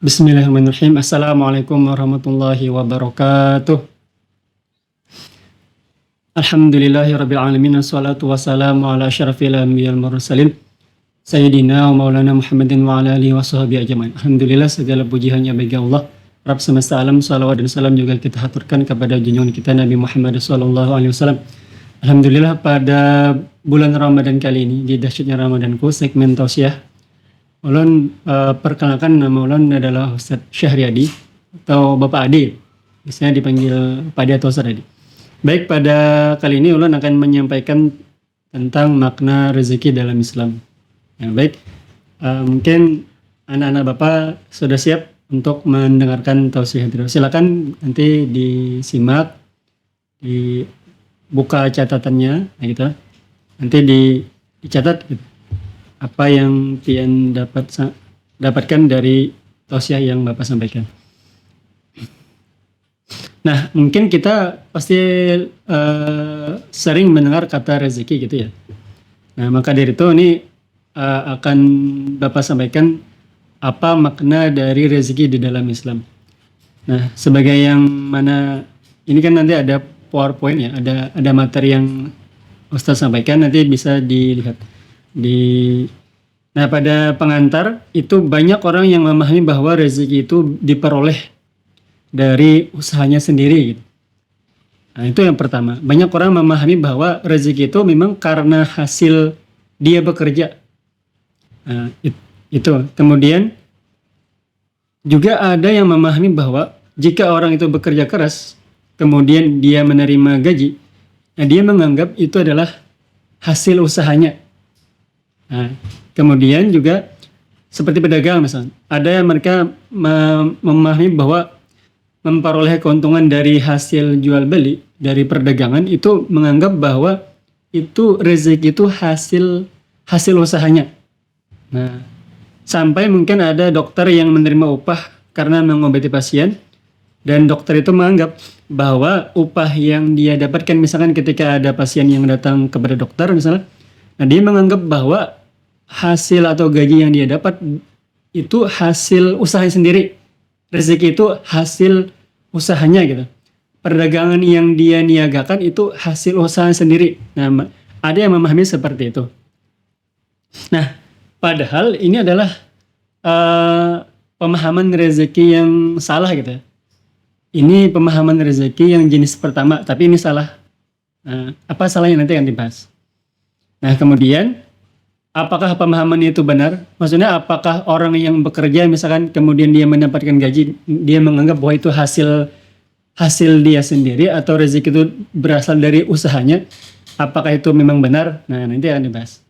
Bismillahirrahmanirrahim. Assalamualaikum warahmatullahi wabarakatuh. Alhamdulillahirabbil alamin wassalatu wassalamu ala asyrafil anbiya'il mursalin sayyidina wa maulana Muhammadin wa ala alihi washabihi ajmain. Alhamdulillah, segala puji hanya bagi Allah Rabb semesta alam. Salawat dan salam juga kita haturkan kepada junjungan kita Nabi Muhammad sallallahu alaihi wasallam. Alhamdulillah, pada bulan Ramadan kali ini, di dahsyatnya Ramadanku, segmen tausiah, Ulun perkenalkan, nama Ulun adalah Ustadz Syahriadi atau Bapak Adi, biasanya dipanggil Pak Adi atau Ustadz Adi. Baik, pada kali ini Ulun akan menyampaikan tentang makna rezeki dalam Islam. Ya, baik, mungkin anak-anak Bapak sudah siap untuk mendengarkan tausiah itu. Silakan nanti disimak, dibuka catatannya, nah gitu. Nanti dicatat gitu, apa yang pian dapatkan dari tausiah yang Bapak sampaikan. Nah, mungkin kita pasti sering mendengar kata rezeki gitu ya. Nah, maka dari itu ini akan Bapak sampaikan apa makna dari rezeki di dalam Islam. Nah, sebagai yang mana ini kan nanti ada PowerPoint ya, ada materi yang Ustaz sampaikan, nanti bisa dilihat. Nah, pada pengantar itu banyak orang yang memahami bahwa rezeki itu diperoleh dari usahanya sendiri gitu. Nah, itu yang pertama. Banyak orang memahami bahwa rezeki itu memang karena hasil dia bekerja. Nah, itu. Kemudian juga ada yang memahami bahwa jika orang itu bekerja keras, kemudian dia menerima gaji, nah dia menganggap itu adalah hasil usahanya. Nah, kemudian juga seperti pedagang misalnya, ada yang mereka memahami bahwa memperoleh keuntungan dari hasil jual beli dari perdagangan itu menganggap bahwa itu rezeki itu hasil usahanya. Nah, sampai mungkin ada dokter yang menerima upah karena mengobati pasien, dan dokter itu menganggap bahwa upah yang dia dapatkan misalkan ketika ada pasien yang datang kepada dokter misalnya, nah dia menganggap bahwa hasil atau gaji yang dia dapat itu hasil usahanya sendiri. Rezeki itu hasil usahanya gitu. Perdagangan yang dia niagakan itu hasil usaha sendiri. Nah, ada yang memahami seperti itu. Nah, padahal ini adalah pemahaman rezeki yang salah gitu ya. Ini pemahaman rezeki yang jenis pertama, tapi ini salah. Nah, apa salahnya nanti akan dibahas. Nah, kemudian apakah pemahaman itu benar? Maksudnya apakah orang yang bekerja misalkan kemudian dia mendapatkan gaji, dia menganggap bahwa itu hasil dia sendiri atau rezeki itu berasal dari usahanya? Apakah itu memang benar? Nah, nanti akan dibahas.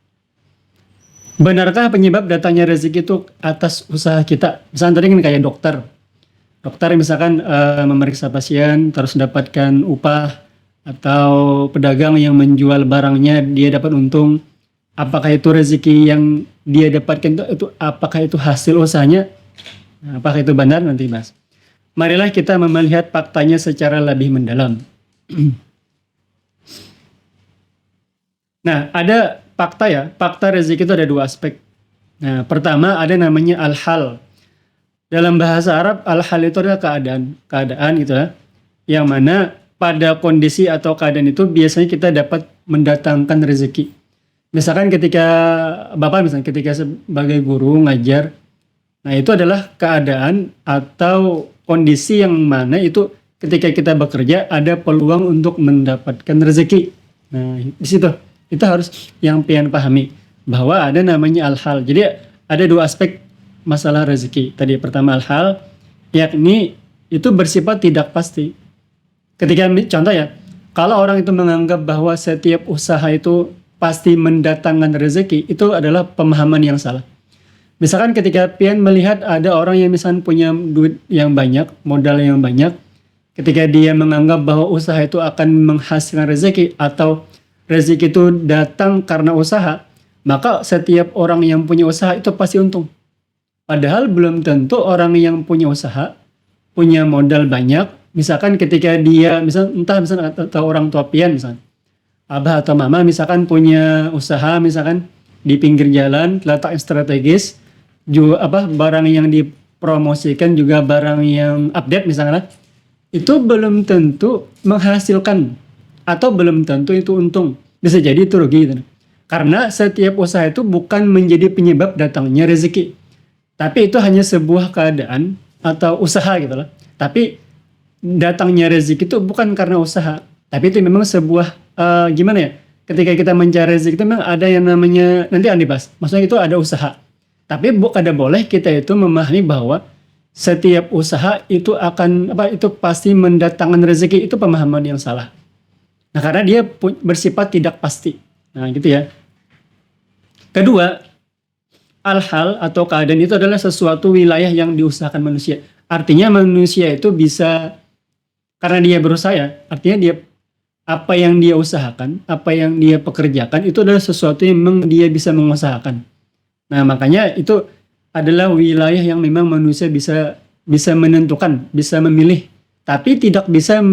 Benarkah penyebab datangnya rezeki itu atas usaha kita? Misalnya tadi kan kayak dokter. Dokter misalkan memeriksa pasien terus dapatkan upah, atau pedagang yang menjual barangnya dia dapat untung. Apakah itu rezeki yang dia dapatkan itu apakah itu hasil usahanya? Apakah itu benar? Nanti bahas. Marilah kita melihat faktanya secara lebih mendalam. Nah, ada fakta ya. Fakta rezeki itu ada dua aspek. Nah, pertama ada namanya al-hal. Dalam bahasa Arab, al-hal itu adalah keadaan gitu ya. Yang mana pada kondisi atau keadaan itu biasanya kita dapat mendatangkan rezeki. Misalkan ketika Bapak misalnya ketika sebagai guru ngajar, nah itu adalah keadaan atau kondisi yang mana itu ketika kita bekerja ada peluang untuk mendapatkan rezeki. Nah, di situ kita harus yang pian pahami bahwa ada namanya al-hal. Jadi ada dua aspek masalah rezeki. Tadi pertama al-hal, yakni itu bersifat tidak pasti. Ketika contoh ya, kalau orang itu menganggap bahwa setiap usaha itu pasti mendatangkan rezeki, itu adalah pemahaman yang salah. Misalkan ketika pian melihat ada orang yang misalkan punya duit yang banyak, modal yang banyak, ketika dia menganggap bahwa usaha itu akan menghasilkan rezeki atau rezeki itu datang karena usaha, maka setiap orang yang punya usaha itu pasti untung. Padahal belum tentu orang yang punya usaha, punya modal banyak, misalkan ketika dia, entah atau orang tua pian misalkan, abah atau mama misalkan punya usaha misalkan di pinggir jalan, letak strategis, barang yang promosikan juga barang yang update misalnya, itu belum tentu menghasilkan atau belum tentu itu untung. Bisa jadi itu rugi gitu. Karena setiap usaha itu bukan menjadi penyebab datangnya rezeki. Tapi itu hanya sebuah keadaan atau usaha gitu loh. Tapi datangnya rezeki itu bukan karena usaha. Tapi itu memang sebuah gimana ya? Ketika kita mencari rezeki itu memang ada yang namanya, nanti akan dibahas. Maksudnya itu ada usaha. Tapi ada boleh kita itu memahami bahwa setiap usaha itu akan itu pasti mendatangkan rezeki, itu pemahaman yang salah. Nah, karena dia bersifat tidak pasti. Nah, gitu ya. Kedua, al-hal atau keadaan itu adalah sesuatu wilayah yang diusahakan manusia. Artinya manusia itu bisa, karena dia berusaha ya, artinya dia apa yang dia usahakan, apa yang dia pekerjakan itu adalah sesuatu yang memang dia bisa mengusahakan. Nah, makanya itu adalah wilayah yang memang manusia bisa menentukan, bisa memilih, tapi tidak bisa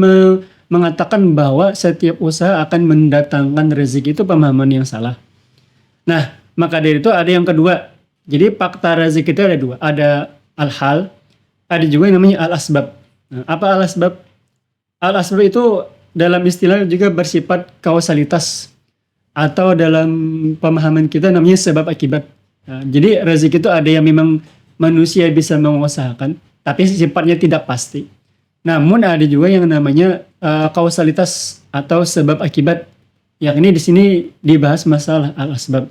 mengatakan bahwa setiap usaha akan mendatangkan rezeki. Itu pemahaman yang salah. Nah, maka dari itu ada yang kedua. Jadi fakta rezeki itu ada dua, ada al-hal, ada juga yang namanya al-asbab. Nah, apa al-asbab? Al-asbab itu dalam istilah juga bersifat kausalitas, atau dalam pemahaman kita namanya sebab akibat. Nah, jadi rezeki itu ada yang memang manusia bisa mengusahakan, tapi sifatnya tidak pasti. Namun ada juga yang namanya kausalitas atau sebab akibat. Yang ini di sini dibahas masalah al-asbab.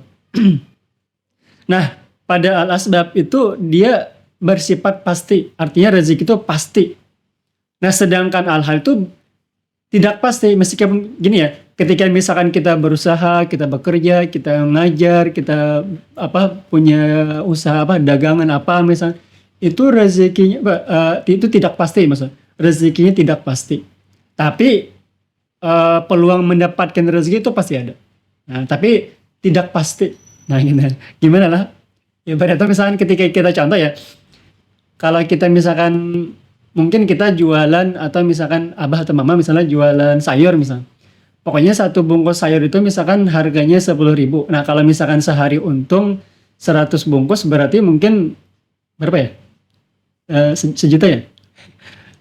Nah, pada al-asbab itu dia bersifat pasti, artinya rezeki itu pasti. Nah, sedangkan al-hal itu tidak pasti, meskipun gini ya, ketika misalkan kita berusaha, kita bekerja, kita ngajar, kita punya usaha dagangan misalnya, itu rezekinya itu tidak pasti, maksudnya rezekinya tidak pasti. Tapi peluang mendapatkan rezeki itu pasti ada. Nah, tapi tidak pasti. Nah, gimana lah? Ya pada itu misalkan ketika kita contoh ya, kalau kita misalkan mungkin kita jualan, atau misalkan abah atau mama misalnya jualan sayur misalnya. Pokoknya satu bungkus sayur itu misalkan harganya 10.000. Nah, kalau misalkan sehari untung 100 bungkus berarti mungkin berapa ya? Sejuta ya?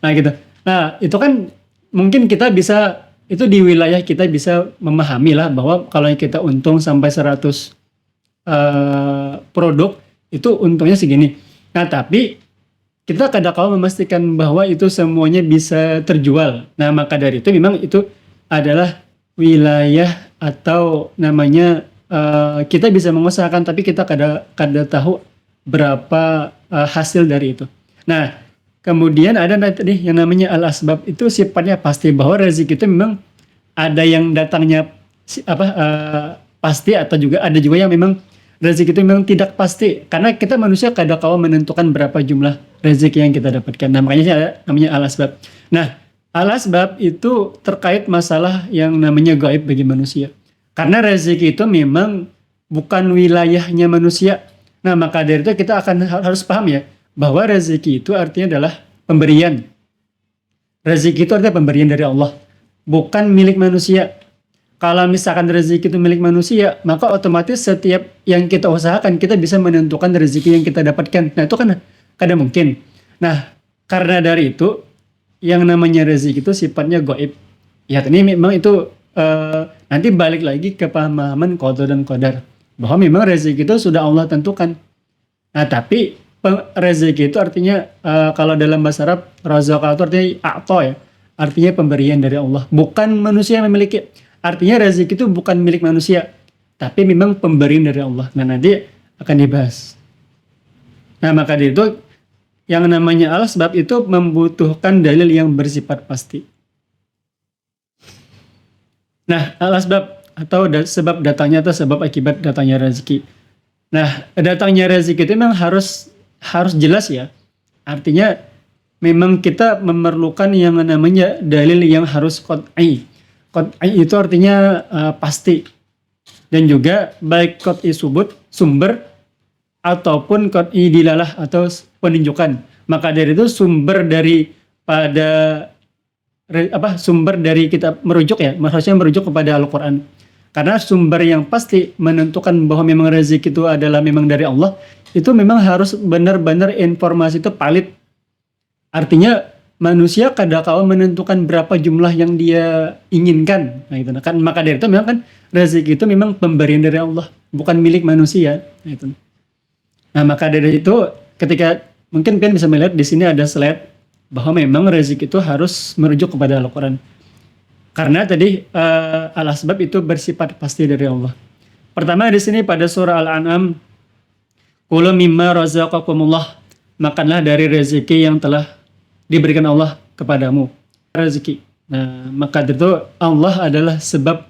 Nah, gitu. Nah, itu kan mungkin kita bisa, itu di wilayah kita bisa memahami lah bahwa kalau kita untung sampai 100 produk itu untungnya segini. Nah, tapi kita kadang-kala memastikan bahwa itu semuanya bisa terjual. Nah, maka dari itu memang itu adalah wilayah atau namanya kita bisa mengusahakan, tapi kita kada tahu berapa hasil dari itu. Nah, kemudian ada tadi yang namanya al-asbab, itu sifatnya pasti, bahwa rezeki itu memang ada yang datangnya pasti, atau juga ada juga yang memang rezeki itu memang tidak pasti, karena kita manusia kadang-kala menentukan berapa jumlah rezeki yang kita dapatkan. Nah, makanya ada namanya al-asbab. Nah, al-asbab itu terkait masalah yang namanya gaib bagi manusia. Karena rezeki itu memang bukan wilayahnya manusia. Nah, maka dari itu kita akan harus paham ya, bahwa rezeki itu artinya adalah pemberian. Rezeki itu artinya pemberian dari Allah, bukan milik manusia. Kalau misalkan rezeki itu milik manusia, maka otomatis setiap yang kita usahakan, kita bisa menentukan rezeki yang kita dapatkan. Nah, itu kan kadang mungkin. Nah, karena dari itu, yang namanya rezeki itu sifatnya gaib. Ya, ini memang itu nanti balik lagi ke pemahaman qada dan qadar, bahwa memang rezeki itu sudah Allah tentukan. Nah, tapi rezeki itu artinya kalau dalam bahasa Arab, razaqah itu artinya a'ta ya. Artinya pemberian dari Allah, bukan manusia yang memiliki. Artinya rezeki itu bukan milik manusia, tapi memang pemberian dari Allah. Nah, nanti akan dibahas. Nah, maka dari itu yang namanya al-asbab itu membutuhkan dalil yang bersifat pasti. Nah, al-asbab atau sebab datangnya atau sebab akibat datangnya rezeki. Nah, datangnya rezeki itu memang harus jelas ya. Artinya memang kita memerlukan yang namanya dalil yang harus qat'i. Qat'i itu artinya pasti. Dan juga baik qat'i sumber ataupun qat'i dilalah atau penunjukan. Maka dari itu sumber dari kita merujuk ya, maksudnya merujuk kepada Al-Qur'an. Karena sumber yang pasti menentukan bahwa memang rezeki itu adalah memang dari Allah, itu memang harus benar-benar informasi itu valid. Artinya manusia kadang-kala menentukan berapa jumlah yang dia inginkan. Nah, itu kan maka dari itu memang kan rezeki itu memang pemberian dari Allah, bukan milik manusia. Nah, itu. Nah, maka dari itu ketika mungkin kalian bisa melihat di sini ada slide bahwa memang rezeki itu harus merujuk kepada Al-Qur'an. Karena tadi al-asbab itu bersifat pasti dari Allah. Pertama di sini pada surah Al-An'am, "Kulu mimma razaqakumullah." Makanlah dari rezeki yang telah diberikan Allah kepadamu. Rezeki. Nah, maka itu Allah adalah sebab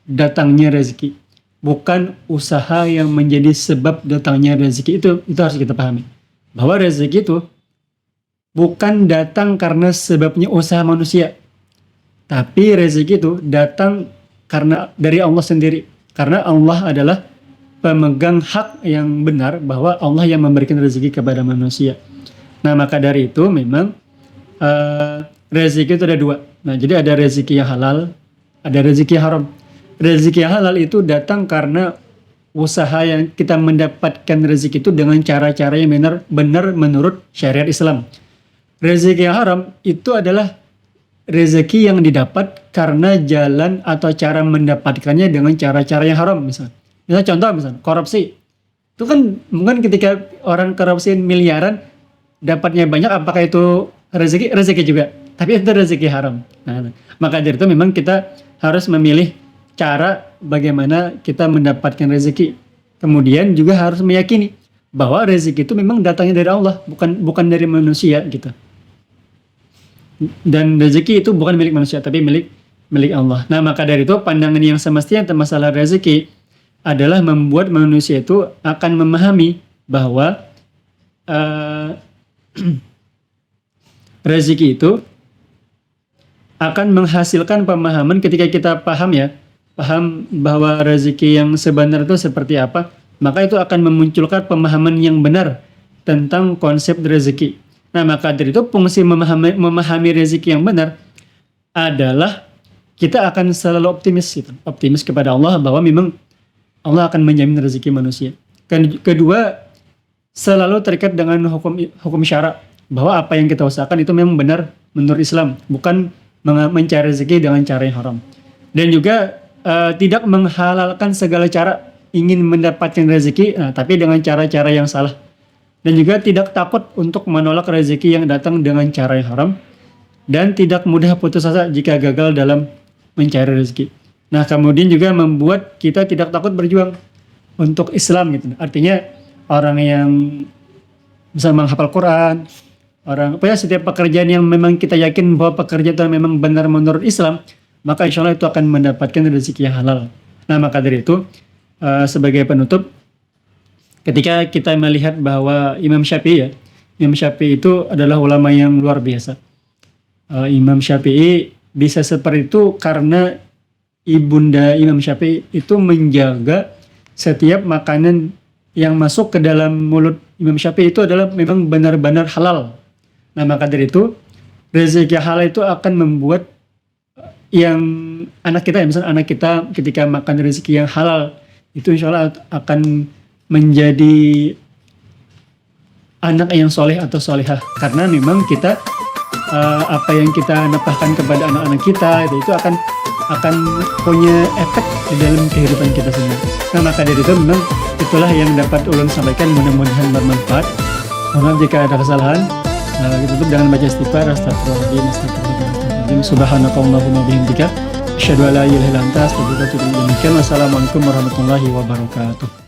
datangnya rezeki, bukan usaha yang menjadi sebab datangnya rezeki. Itu harus kita pahami. Bahwa rezeki itu bukan datang karena sebabnya usaha manusia. Tapi rezeki itu datang karena dari Allah sendiri. Karena Allah adalah pemegang hak yang benar bahwa Allah yang memberikan rezeki kepada manusia. Nah, maka dari itu memang rezeki itu ada dua. Nah, jadi ada rezeki yang halal, ada rezeki yang haram. Rezeki yang halal itu datang karena usaha yang kita mendapatkan rezeki itu dengan cara-cara yang benar menurut syariat Islam. Rezeki yang haram itu adalah rezeki yang didapat karena jalan atau cara mendapatkannya dengan cara-cara yang haram. Misal contoh korupsi. Itu kan mungkin ketika orang korupsi miliaran dapatnya banyak, apakah itu rezeki juga? Tapi itu rezeki haram. Nah, maka dari itu memang kita harus memilih cara bagaimana kita mendapatkan rezeki. Kemudian juga harus meyakini bahwa rezeki itu memang datangnya dari Allah, bukan dari manusia gitu. Dan rezeki itu bukan milik manusia, tapi milik Allah. Nah, maka dari itu pandangan yang semestinya tentang masalah rezeki adalah membuat manusia itu akan memahami bahwa rezeki itu akan menghasilkan pemahaman. Ketika kita paham bahwa rezeki yang sebenarnya itu seperti apa, maka itu akan memunculkan pemahaman yang benar tentang konsep rezeki. Nah, maka dari itu fungsi memahami rezeki yang benar adalah kita akan selalu optimis kepada Allah bahwa memang Allah akan menjamin rezeki manusia. Kedua, selalu terikat dengan hukum syara, bahwa apa yang kita usahakan itu memang benar menurut Islam, bukan mencari rezeki dengan cara yang haram. Dan juga tidak menghalalkan segala cara ingin mendapatkan rezeki, tapi dengan cara-cara yang salah. Dan juga tidak takut untuk menolak rezeki yang datang dengan cara yang haram, dan tidak mudah putus asa jika gagal dalam mencari rezeki. Nah, kemudian juga membuat kita tidak takut berjuang untuk Islam gitu. Artinya orang yang bisa menghafal Quran, setiap pekerjaan yang memang kita yakin bahwa pekerjaan itu memang benar menurut Islam, maka insya Allah itu akan mendapatkan rezeki yang halal. Nah, maka dari itu sebagai penutup, ketika kita melihat bahwa Imam Syafi'i itu adalah ulama yang luar biasa. Imam Syafi'i bisa seperti itu karena ibunda Imam Syafi'i itu menjaga setiap makanan yang masuk ke dalam mulut Imam Syafi'i itu adalah memang benar-benar halal. Nah, maka dari itu rezeki halal itu akan membuat yang anak kita, misalnya anak kita ketika makan rezeki yang halal itu insya Allah akan menjadi anak yang soleh atau solehah, karena memang kita apa yang kita nafkahkan kepada anak-anak kita itu akan punya efek di dalam kehidupan kita semua. Nah, maka dari itu memang itulah yang dapat ulun sampaikan, mudah-mudahan bermanfaat. Mohon jika ada kesalahan, kita tutup dengan baca istighfar. Astagfirullahaladzim, subhanakallahumma bihamdika, asyhadu an la ilaha illa anta, astaghfiruka wa atubu ilaik. Wassalamualaikum warahmatullahi wabarakatuh.